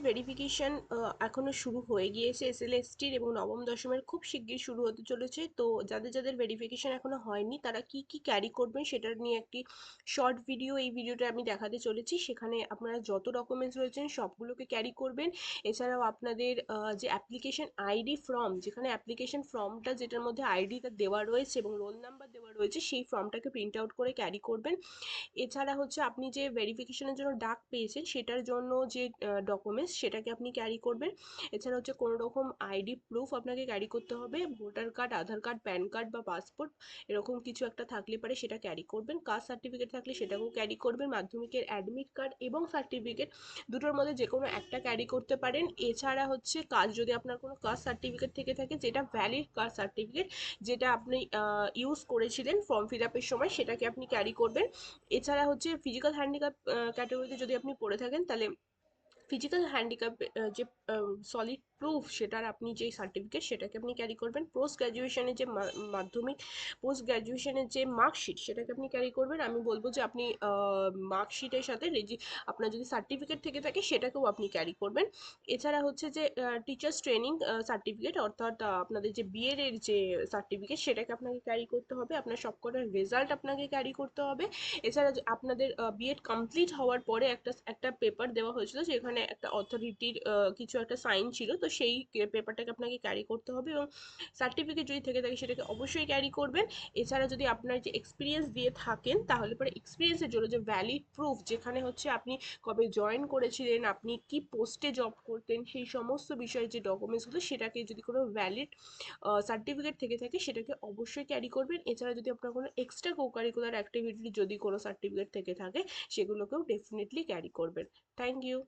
Verification এখনো শুরু হয়ে গিয়েছে এসএলএসটির এবং নবম দশমের খুব শিগগির শুরু হতে চলেছে। তো যাদের যাদের ভেরিফিকেশন এখনো হয়নি তারা কি কি ক্যারি করবেন সেটা নিয়ে একটি শর্ট ভিডিও এই ভিডিওটা আমি দেখাতে চলেছি। সেখানে আপনারা যত ডকুমেন্টস রয়েছেন সবগুলোকে ক্যারি করবেন। এছাড়াও আপনাদের যে অ্যাপ্লিকেশন আইডি ফর্ম, যেখানে অ্যাপ্লিকেশন ফর্মটা যেটার মধ্যে আইডিটা দেওয়া রয়েছে এবং রোল নাম্বার দেওয়া রয়েছে, সেই ফর্মটাকে প্রিন্ট আউট করে ক্যারি করবেন। এছাড়া হচ্ছে আপনি যে ভেরিফিকেশনের জন্য ডাক পেয়েছেন সেটার জন্য যে ডকুমেন্টস সেটাকে আপনি ক্যারি করবেন। এছাড়া হচ্ছে কোনো রকম আইডি প্রুফ আপনাকে ক্যারি করতে হবে, ভোটার কার্ড, আধার কার্ড, প্যান কার্ড বা পাসপোর্ট এরকম কিছু একটা থাকলে পারে সেটা ক্যারি করবেন। কাস্ট সার্টিফিকেট থাকলে সেটাকেও ক্যারি করবেন। মাধ্যমিকের অ্যাডমিট কার্ড এবং সার্টিফিকেট দুটোর মধ্যে যে কোনো একটা ক্যারি করতে পারেন। এছাড়া হচ্ছে যদি আপনার কোনো কাস্ট সার্টিফিকেট থেকে থাকে যেটা ভ্যালিড কাস্ট সার্টিফিকেট, যেটা আপনি ইউজ করেছিলেন ফর্ম ফিল আপের সময়, সেটাকে আপনি ক্যারি করবেন। এছাড়া হচ্ছে ফিজিক্যাল হ্যান্ডিক্যাপ ক্যাটাগরিতে যদি আপনি পড়ে থাকেন তাহলে ফিজিক্যাল হ্যান্ডিক্যাপ যে সলিড প্রুফ সেটার আপনি যেই সার্টিফিকেট সেটাকে আপনি ক্যারি করবেন। পোস্ট গ্র্যাজুয়েশনের যে মাধ্যমিক পোস্ট গ্র্যাজুয়েশনের যে মার্কশিট সেটাকে আপনি ক্যারি করবেন। আমি বলবো যে আপনি মার্কশিটের সাথে আপনার যদি সার্টিফিকেট থেকে থাকে সেটাকেও আপনি ক্যারি করবেন। এছাড়া হচ্ছে যে টিচার্স ট্রেনিং সার্টিফিকেট, অর্থাৎ আপনাদের যে বিএড এর যে সার্টিফিকেট সেটাকে আপনাকে ক্যারি করতে হবে। আপনার সবকটার রেজাল্ট আপনাকে ক্যারি করতে হবে। এছাড়া আপনাদের বিএড কমপ্লিট হওয়ার পরে একটা পেপার দেওয়া হয়েছিল যেখানে একটা অথরিটির কিছু একটা সাইন ছিল, তো সেই পেপারটাকে আপনাকে ক্যারি করতে হবে এবং সার্টিফিকেট যদি থেকে থাকে সেটাকে অবশ্যই ক্যারি করবেন। এছাড়া যদি আপনার যে এক্সপিরিয়েন্স দিয়ে থাকেন তাহলে পরে এক্সপিরিয়েন্সের জন্য যে ভ্যালিড প্রুফ, যেখানে হচ্ছে আপনি কবে জয়েন করেছিলেন, আপনি কি পোস্টে জব করতেন, সেই সমস্ত বিষয়ে যে ডকুমেন্টসগুলো সেটাকে যদি কোনো ভ্যালিড সার্টিফিকেট থেকে থাকে সেটাকে অবশ্যই ক্যারি করবেন। এছাড়া যদি আপনার কোনো এক্সট্রা কোকারিকুলার অ্যাক্টিভিটি যদি কোনো সার্টিফিকেট থেকে থাকে সেগুলোকেও ডেফিনেটলি ক্যারি করবেন। Thank you.